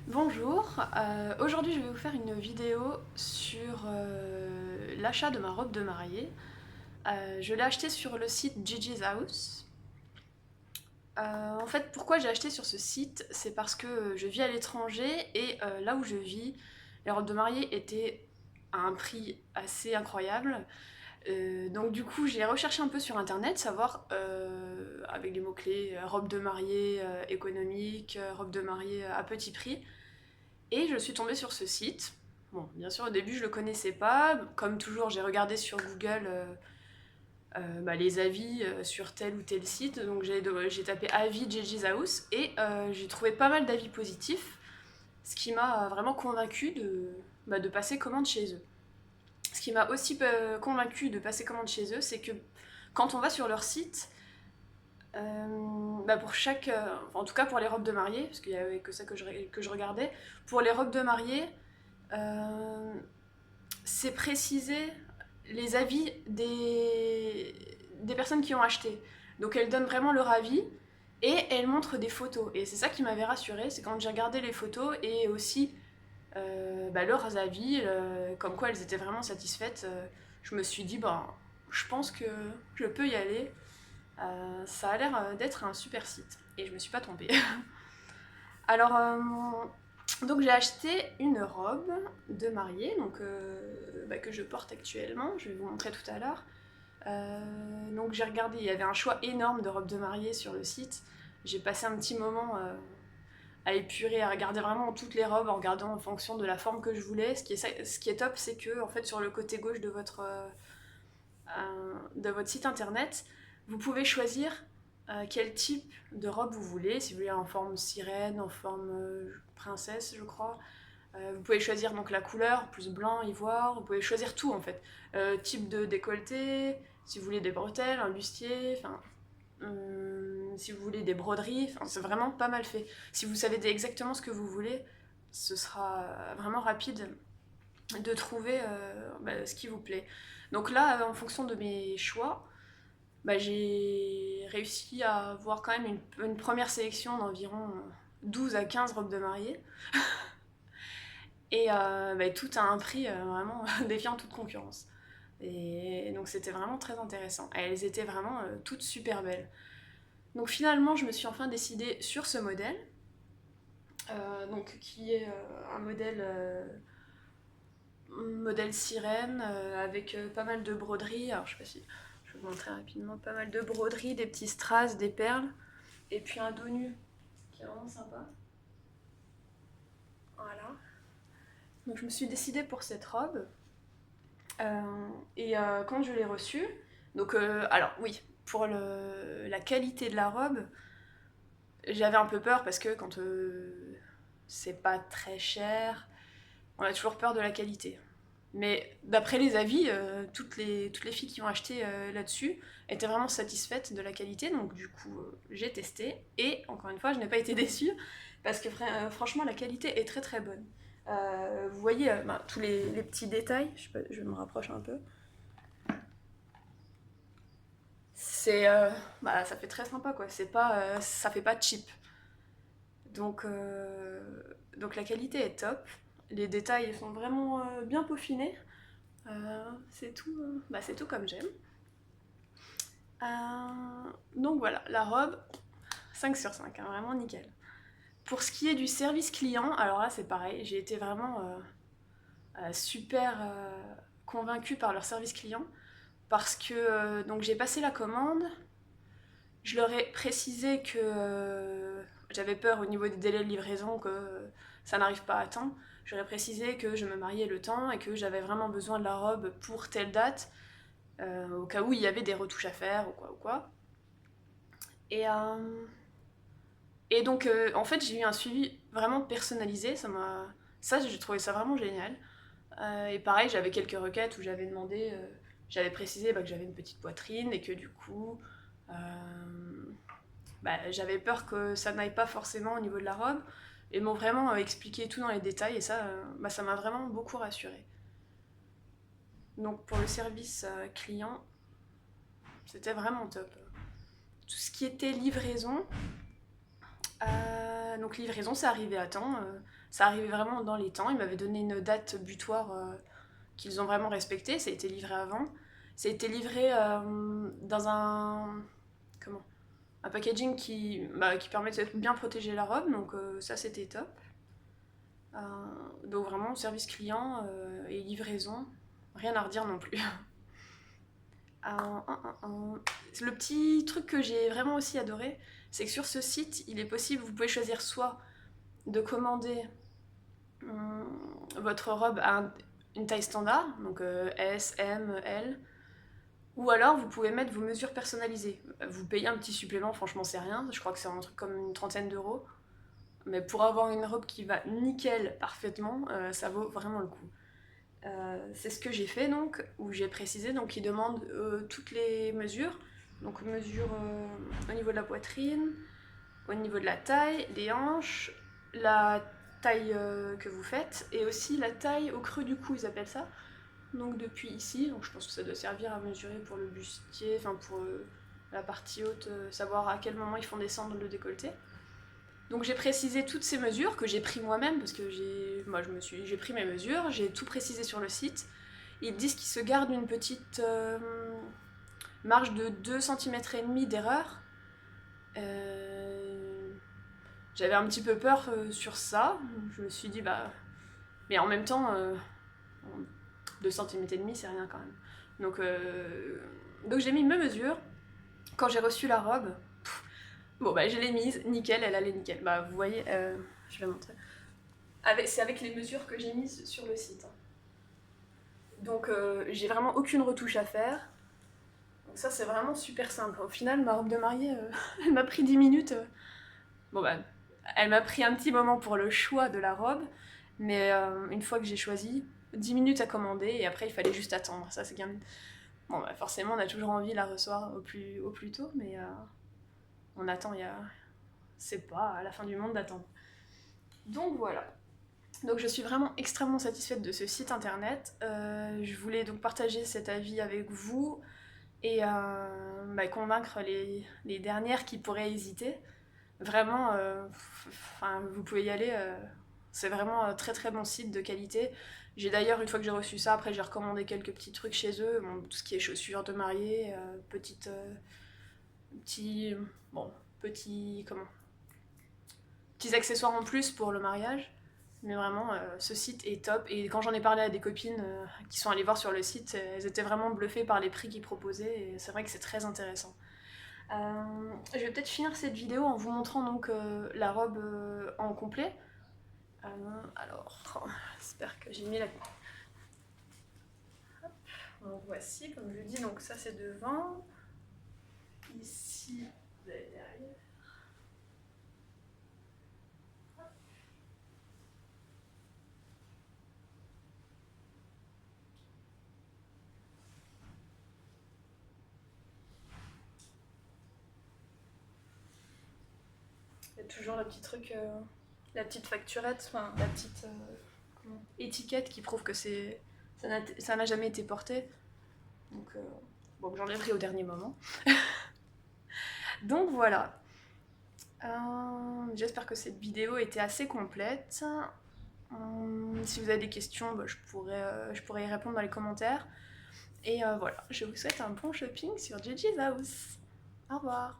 Bonjour, aujourd'hui je vais vous faire une vidéo sur l'achat de ma robe de mariée. Je l'ai achetée sur le site Gigi's House. En fait, pourquoi j'ai acheté sur ce site? C'est parce que je vis à l'étranger et là où je vis, les robes de mariée étaient à un prix assez incroyable. Donc du coup, j'ai recherché un peu sur internet, savoir avec les mots-clés robe de mariée économique, robe de mariée à petit prix. Et je suis tombée sur ce site. Bon, bien sûr, au début, je le connaissais pas. Comme toujours, j'ai regardé sur Google les avis sur tel ou tel site. Donc, j'ai tapé avis Gigi's House et j'ai trouvé pas mal d'avis positifs, ce qui m'a vraiment convaincue de passer commande chez eux. Ce qui m'a aussi convaincue de passer commande chez eux, c'est que quand on va sur leur site, pour chaque. En tout cas pour les robes de mariée, parce qu'il y avait que ça que je regardais, pour les robes de mariée, euh, c'est préciser les avis des personnes qui ont acheté. Donc elles donnent vraiment leur avis et elles montrent des photos. Et c'est ça qui m'avait rassurée, c'est quand j'ai regardé les photos et aussi leurs avis, comme quoi elles étaient vraiment satisfaites. Je me suis dit, je pense que je peux y aller. Ça a l'air d'être un super site. Et je me suis pas trompée. Alors, donc j'ai acheté une robe de mariée que je porte actuellement, je vais vous montrer tout à l'heure. Donc j'ai regardé, il y avait un choix énorme de robes de mariée sur le site. J'ai passé un petit moment à épurer, à regarder vraiment toutes les robes en regardant en fonction de la forme que je voulais. Ce qui est top, c'est que en fait sur le côté gauche de votre site internet, vous pouvez choisir quel type de robe vous voulez, si vous voulez en forme sirène, en forme princesse, je crois. Vous pouvez choisir donc la couleur, plus blanc, ivoire, vous pouvez choisir tout en fait. Type de décolleté, si vous voulez des bretelles, un bustier, si vous voulez des broderies, c'est vraiment pas mal fait. Si vous savez exactement ce que vous voulez, ce sera vraiment rapide de trouver ce qui vous plaît. Donc là, en fonction de mes choix, j'ai réussi à avoir quand même une première sélection d'environ 12 à 15 robes de mariée. Et tout à un prix vraiment défiant toute concurrence. Et donc c'était vraiment très intéressant. Et elles étaient vraiment toutes super belles. Donc finalement, je me suis enfin décidée sur ce modèle, qui est un modèle sirène avec pas mal de broderies. Alors je sais pas si je vais vous montrer rapidement, pas mal de broderies, des petits strass, des perles, et puis un dos nu qui est vraiment sympa. Voilà. Donc je me suis décidée pour cette robe. Quand je l'ai reçue, alors oui, pour la qualité de la robe, j'avais un peu peur parce que quand c'est pas très cher, on a toujours peur de la qualité. Mais d'après les avis, toutes les filles qui ont acheté là-dessus étaient vraiment satisfaites de la qualité, donc du coup j'ai testé et encore une fois je n'ai pas été déçue parce que franchement la qualité est très très bonne. Vous voyez tous les petits détails, je me rapproche un peu. C'est ça fait très sympa quoi, c'est pas ça fait pas cheap. Donc donc la qualité est top, les détails sont vraiment bien peaufinés. C'est tout comme j'aime. Donc voilà, la robe 5 sur 5, hein, vraiment nickel. Pour ce qui est du service client, alors là c'est pareil, j'ai été vraiment super convaincue par leur service client parce que donc j'ai passé la commande. Je leur ai précisé que j'avais peur au niveau des délais de livraison que ça n'arrive pas à temps. Je leur ai précisé que je me mariais le temps et que j'avais vraiment besoin de la robe pour telle date, au cas où il y avait des retouches à faire ou quoi ou quoi. Et, euh, et donc en fait j'ai eu un suivi vraiment personnalisé, ça j'ai trouvé ça vraiment génial. Et pareil j'avais quelques requêtes où j'avais précisé que j'avais une petite poitrine et que du coup euh, j'avais peur que ça n'aille pas forcément au niveau de la robe. Et m'ont vraiment expliqué tout dans les détails et ça m'a vraiment beaucoup rassurée. Donc pour le service client, c'était vraiment top. Tout ce qui était livraison, donc livraison, c'est arrivé à temps. Ça arrivait vraiment dans les temps. Ils m'avaient donné une date butoir qu'ils ont vraiment respectée. Ça a été livré avant. Ça a été livré dans comment un packaging qui permet de bien protéger la robe, donc ça c'était top. Donc vraiment, service client et livraison, rien à redire non plus. Le petit truc que j'ai vraiment aussi adoré, c'est que sur ce site, il est possible, vous pouvez choisir soit de commander votre robe à une taille standard, donc S, M, L, ou alors vous pouvez mettre vos mesures personnalisées. Vous payez un petit supplément, franchement c'est rien, je crois que c'est un truc comme une trentaine d'euros. Mais pour avoir une robe qui va nickel parfaitement, ça vaut vraiment le coup. C'est ce que j'ai fait donc, où j'ai précisé, donc il demande toutes les mesures. Donc mesure au niveau de la poitrine, au niveau de la taille, des hanches, la taille que vous faites, et aussi la taille au creux du cou, ils appellent ça. Donc depuis ici, donc je pense que ça doit servir à mesurer pour le bustier, enfin pour la partie haute, savoir à quel moment ils font descendre le décolleté. Donc j'ai précisé toutes ces mesures que j'ai pris moi-même parce que j'ai pris mes mesures, j'ai tout précisé sur le site. Ils disent qu'ils se gardent une petite marge de 2 cm et demi d'erreur. J'avais un petit peu peur sur ça. Je me suis dit mais en même temps 2 cm et demi c'est rien quand même. Donc j'ai mis mes mesures. Quand j'ai reçu la robe, bon je l'ai mise, nickel, elle allait nickel. Vous voyez, je vais montrer. C'est avec les mesures que j'ai mises sur le site. Donc j'ai vraiment aucune retouche à faire. Donc ça c'est vraiment super simple. Au final ma robe de mariée, elle m'a pris 10 minutes. Elle m'a pris un petit moment pour le choix de la robe. Mais une fois que j'ai choisi, 10 minutes à commander et après il fallait juste attendre. Ça c'est bien. Forcément on a toujours envie de la recevoir au plus tôt, mais on attend, c'est pas à la fin du monde d'attendre. Donc voilà. Donc je suis vraiment extrêmement satisfaite de ce site internet. Je voulais donc partager cet avis avec vous et convaincre les dernières qui pourraient hésiter. Vraiment, vous pouvez y aller. C'est vraiment un très très bon site de qualité. J'ai d'ailleurs, une fois que j'ai reçu ça, après j'ai recommandé quelques petits trucs chez eux. Tout ce qui est chaussures de mariée, petits accessoires en plus pour le mariage. Mais vraiment, ce site est top. Et quand j'en ai parlé à des copines qui sont allées voir sur le site, elles étaient vraiment bluffées par les prix qu'ils proposaient. Et c'est vrai que c'est très intéressant. Je vais peut-être finir cette vidéo en vous montrant donc la robe en complet. Alors, j'espère que j'ai mis la... Hop. Donc voici, comme je dis, donc ça c'est devant. Ici, vous avez derrière. Il y a toujours le petit truc, la petite facturette, enfin la petite étiquette qui prouve que ça n'a jamais été porté. Donc j'en ai pris au dernier moment. Donc voilà. J'espère que cette vidéo était assez complète. Si vous avez des questions, je pourrais y répondre dans les commentaires. Et voilà, je vous souhaite un bon shopping sur Gigi's House. Au revoir.